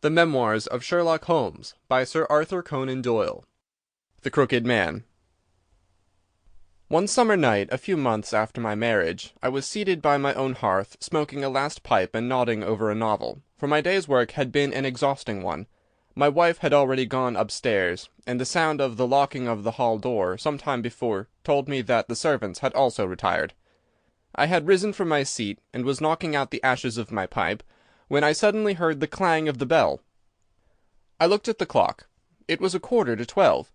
The Memoirs of Sherlock Holmes, by Sir Arthur Conan Doyle. The Crooked Man. One summer night, a few months after my marriage, I was seated by my own hearth, smoking a last pipe and nodding over a novel, for my day's work had been an exhausting one. My wife had already gone upstairs, and the sound of the locking of the hall door some time before told me that the servants had also retired. I had risen from my seat, and was knocking out the ashes of my pipe, when I suddenly heard the clang of the bell. I looked at the clock. It was 11:45.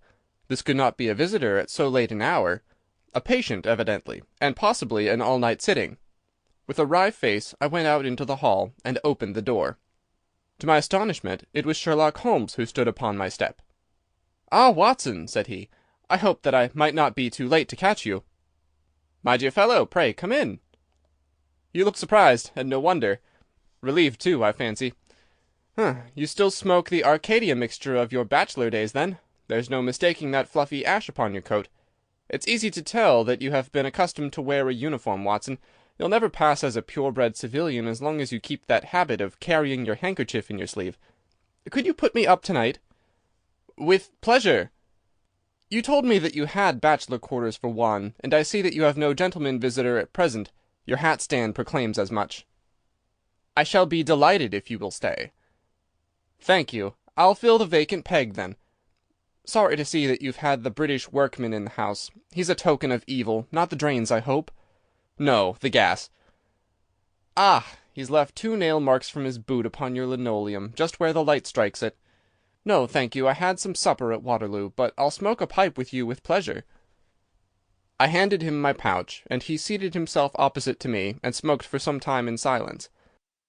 This could not be a visitor at so late an hour. A patient, evidently, and possibly an all-night sitting. With a wry face I went out into the hall, and opened the door. To my astonishment, it was Sherlock Holmes who stood upon my step. "Ah, Watson," said he, "I hoped that I might not be too late to catch you." "My dear fellow, pray come in." "You look surprised, and no wonder. Relieved, too, I fancy. You still smoke the Arcadia mixture of your bachelor days, then? There's no mistaking that fluffy ash upon your coat. It's easy to tell that you have been accustomed to wear a uniform, Watson. You'll never pass as a pure-bred civilian as long as you keep that habit of carrying your handkerchief in your sleeve. Could you put me up tonight?" "With pleasure." "You told me that you had bachelor quarters for one, and I see that you have no gentleman visitor at present. Your hat-stand proclaims as much." "I shall be delighted if you will stay." "Thank you. I'll fill the vacant peg, then. Sorry to see that you've had the British workman in the house. He's a token of evil. Not the drains, I hope?" "No, the gas." "Ah, he's left 2 nail marks from his boot upon your linoleum, just where the light strikes it. No, thank you, I had some supper at Waterloo, but I'll smoke a pipe with you with pleasure." I handed him my pouch, and he seated himself opposite to me and smoked for some time in silence.